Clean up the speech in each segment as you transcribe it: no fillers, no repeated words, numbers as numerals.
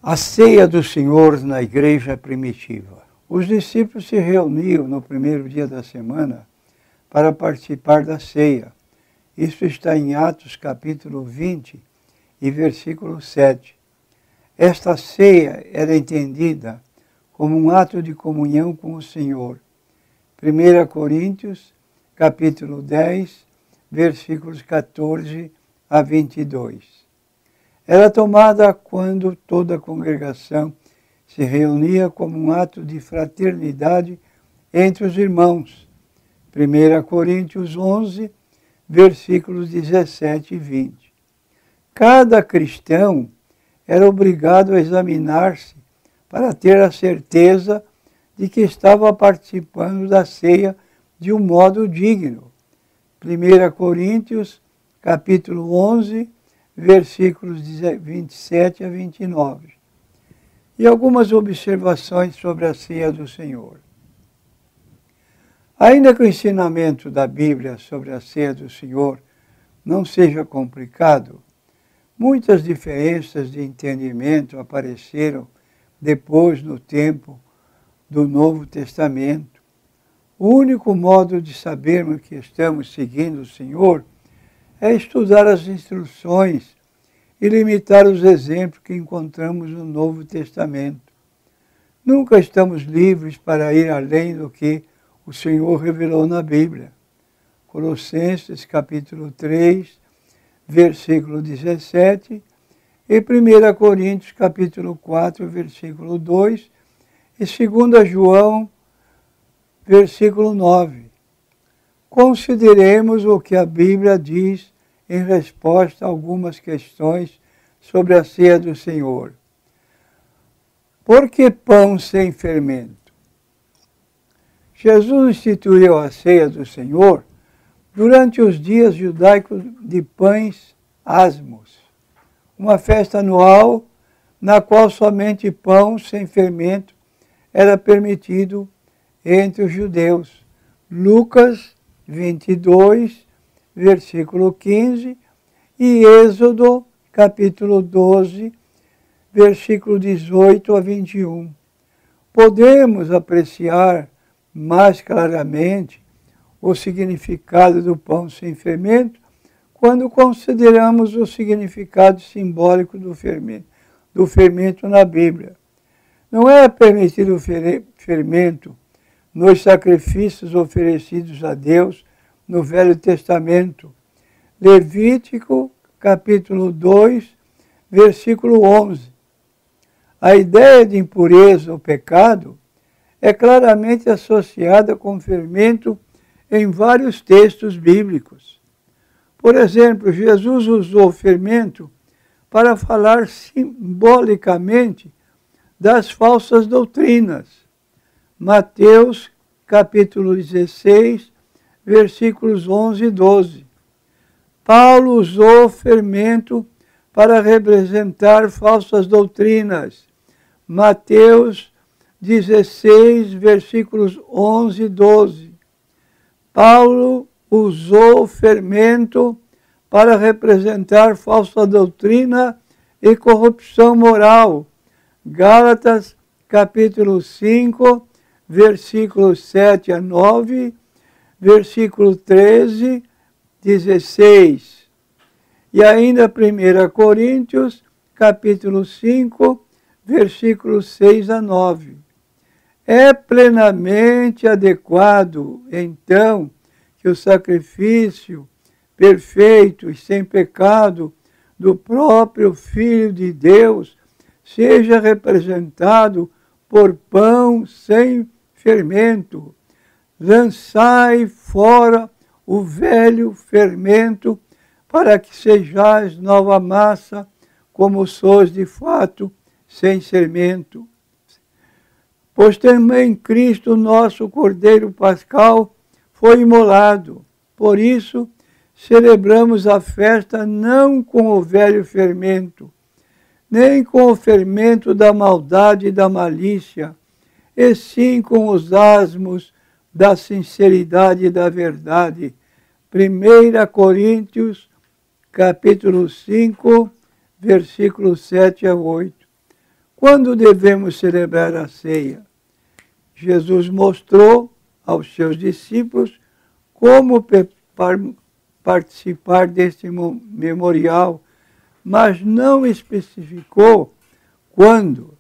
A ceia do Senhor na igreja primitiva. Os discípulos se reuniam no primeiro dia da semana para participar da ceia. Isso está em Atos capítulo 20 e versículo 7. Esta ceia era entendida como um ato de comunhão com o Senhor. 1 Coríntios capítulo 10, versículos 14 a 22. Era tomada quando toda a congregação se reunia como um ato de fraternidade entre os irmãos. 1 Coríntios 11, versículos 17 e 20. Cada cristão era obrigado a examinar-se para ter a certeza de que estava participando da ceia de um modo digno. 1 Coríntios, capítulo 11, versículos 27 a 29. E algumas observações sobre a ceia do Senhor. Ainda que o ensinamento da Bíblia sobre a ceia do Senhor não seja complicado, muitas diferenças de entendimento apareceram depois no tempo do Novo Testamento. O único modo de sabermos que estamos seguindo o Senhor é estudar as instruções e limitar os exemplos que encontramos no Novo Testamento. Nunca estamos livres para ir além do que o Senhor revelou na Bíblia. Colossenses capítulo 3, versículo 17, e 1 Coríntios capítulo 4, versículo 2, e 2 João, versículo 9. Consideremos o que a Bíblia diz em resposta a algumas questões sobre a ceia do Senhor. Por que pão sem fermento? Jesus instituiu a ceia do Senhor durante os dias judaicos de pães asmos, uma festa anual na qual somente pão sem fermento era permitido entre os judeus. Lucas 22, versículo 15, e Êxodo, capítulo 12, versículo 18 a 21. Podemos apreciar mais claramente o significado do pão sem fermento quando consideramos o significado simbólico do fermento na Bíblia. Não era permitido o fermento nos sacrifícios oferecidos a Deus no Velho Testamento. Levítico, capítulo 2, versículo 11. A ideia de impureza ou pecado é claramente associada com fermento em vários textos bíblicos. Por exemplo, Jesus usou fermento para falar simbolicamente das falsas doutrinas. Mateus, capítulo 16, versículos 11 e 12. Paulo usou fermento para representar falsas doutrinas. Mateus 16, versículos 11 e 12. Paulo usou fermento para representar falsa doutrina e corrupção moral. Gálatas, capítulo 5, versículos 7 a 9, versículo 13, 16. E ainda 1 Coríntios, capítulo 5, versículos 6 a 9. É plenamente adequado, então, que o sacrifício perfeito e sem pecado do próprio Filho de Deus seja representado por pão sem fermento. Lançai fora o velho fermento, para que sejais nova massa, como sois de fato, sem fermento. Pois também Cristo, nosso Cordeiro Pascal, foi imolado. Por isso, celebramos a festa não com o velho fermento, nem com o fermento da maldade e da malícia, e sim com os asmos da sinceridade e da verdade. 1 Coríntios, capítulo 5, versículos 7 a 8. Quando devemos celebrar a ceia? Jesus mostrou aos seus discípulos como participar deste memorial, mas não especificou quando.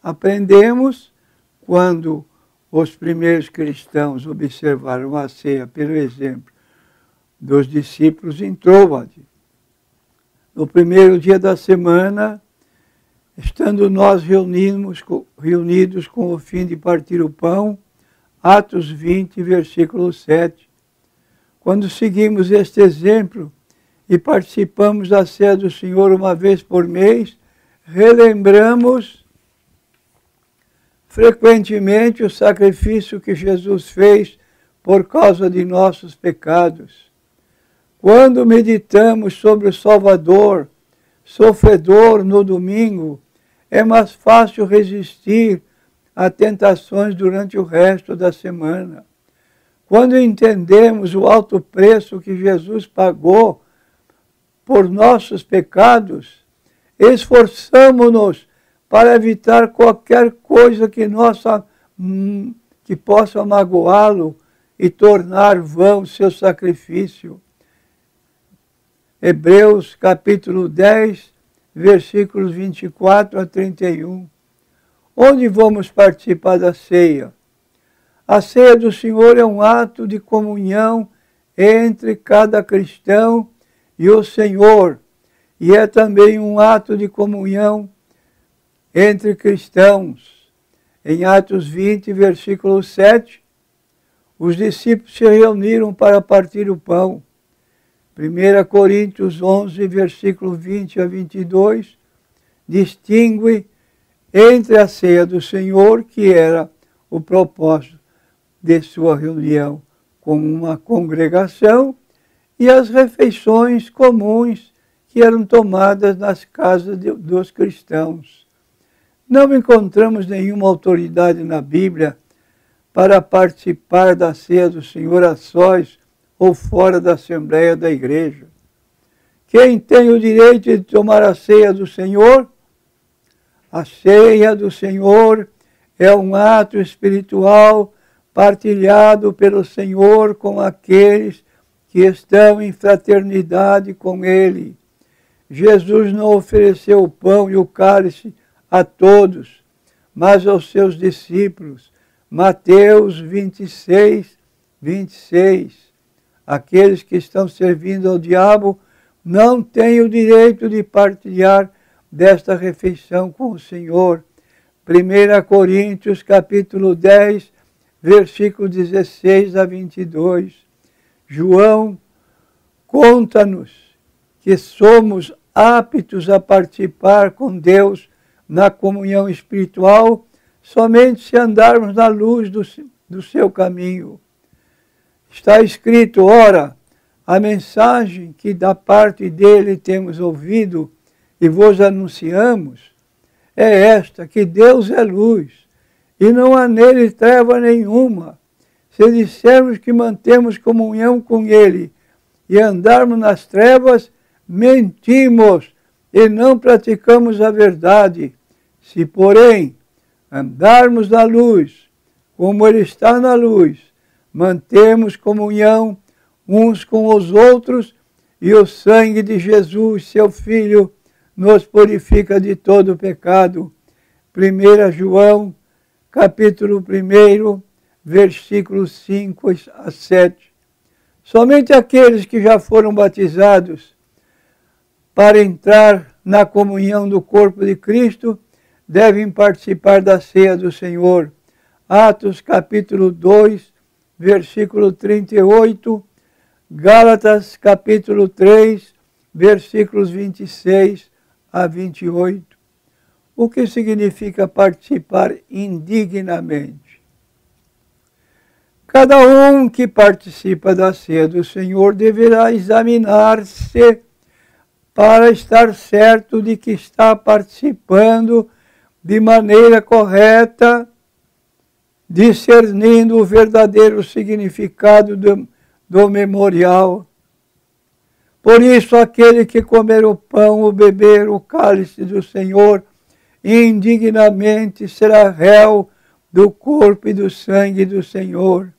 Aprendemos quando os primeiros cristãos observaram a ceia pelo exemplo dos discípulos em Tróade. No primeiro dia da semana, estando nós reunidos com o fim de partir o pão, Atos 20, versículo 7. Quando seguimos este exemplo e participamos da ceia do Senhor uma vez por mês, relembramos frequentemente o sacrifício que Jesus fez por causa de nossos pecados. Quando meditamos sobre o Salvador, sofredor no domingo, é mais fácil resistir a tentações durante o resto da semana. Quando entendemos o alto preço que Jesus pagou por nossos pecados, esforçamo-nos para evitar qualquer coisa que possa magoá-lo e tornar vão seu sacrifício. Hebreus capítulo 10, versículos 24 a 31. Onde vamos participar da ceia? A ceia do Senhor é um ato de comunhão entre cada cristão e o Senhor, e é também um ato de comunhão entre cristãos. Em Atos 20, versículo 7, os discípulos se reuniram para partir o pão. 1 Coríntios 11, versículo 20 a 22, distingue entre a ceia do Senhor, que era o propósito de sua reunião como uma congregação, e as refeições comuns que eram tomadas nas casas dos cristãos. Não encontramos nenhuma autoridade na Bíblia para participar da ceia do Senhor a sós ou fora da Assembleia da Igreja. Quem tem o direito de tomar a ceia do Senhor? A ceia do Senhor é um ato espiritual partilhado pelo Senhor com aqueles que estão em fraternidade com Ele. Jesus não ofereceu o pão e o cálice a todos, mas aos seus discípulos. Mateus 26, 26. Aqueles que estão servindo ao diabo não têm o direito de partilhar desta refeição com o Senhor. 1 Coríntios capítulo 10, versículo 16 a 22. João conta-nos que somos aptos a participar com Deus na comunhão espiritual somente se andarmos na luz do seu caminho. Está escrito, ora, a mensagem que da parte dele temos ouvido e vos anunciamos é esta, que Deus é luz, e não há nele treva nenhuma. Se dissermos que mantemos comunhão com ele e andarmos nas trevas, mentimos e não praticamos a verdade. Se, porém, andarmos na luz, como ele está na luz, mantemos comunhão uns com os outros, e o sangue de Jesus, seu Filho, nos purifica de todo pecado. 1 João, capítulo 1, versículos 5 a 7. Somente aqueles que já foram batizados para entrar na comunhão do corpo de Cristo devem participar da ceia do Senhor. Atos capítulo 2, versículo 38, Gálatas capítulo 3, versículos 26 a 28. O que significa participar indignamente? Cada um que participa da ceia do Senhor deverá examinar-se para estar certo de que está participando de maneira correta, discernindo o verdadeiro significado do memorial. Por isso, aquele que comer o pão ou beber o cálice do Senhor indignamente será réu do corpo e do sangue do Senhor.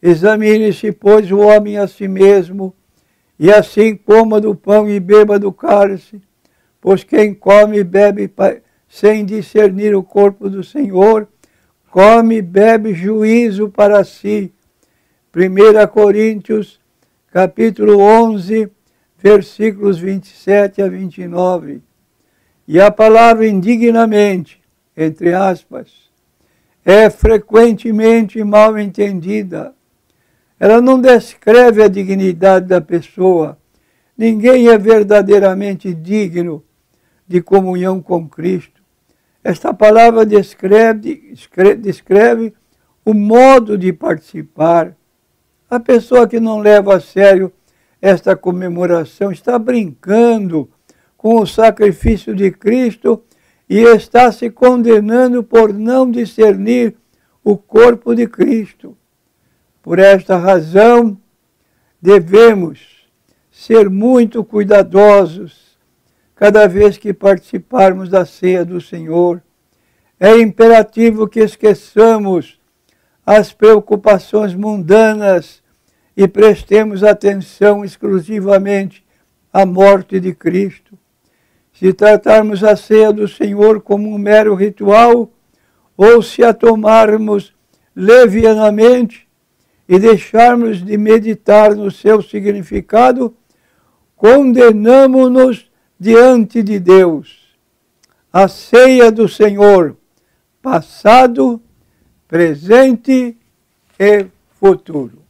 Examine-se, pois, o homem a si mesmo, e assim coma do pão e beba do cálice, pois quem come e bebe sem discernir o corpo do Senhor, come e bebe juízo para si. 1 Coríntios, capítulo 11, versículos 27 a 29. E a palavra indignamente, entre aspas, é frequentemente mal entendida. Ela não descreve a dignidade da pessoa. Ninguém é verdadeiramente digno de comunhão com Cristo. Esta palavra descreve o modo de participar. A pessoa que não leva a sério esta comemoração está brincando com o sacrifício de Cristo e está se condenando por não discernir o corpo de Cristo. Por esta razão, devemos ser muito cuidadosos cada vez que participarmos da ceia do Senhor. É imperativo que esqueçamos as preocupações mundanas e prestemos atenção exclusivamente à morte de Cristo. Se tratarmos a ceia do Senhor como um mero ritual, ou se a tomarmos levianamente e deixarmos de meditar no seu significado, condenamo-nos diante de Deus. A ceia do Senhor, passado, presente e futuro.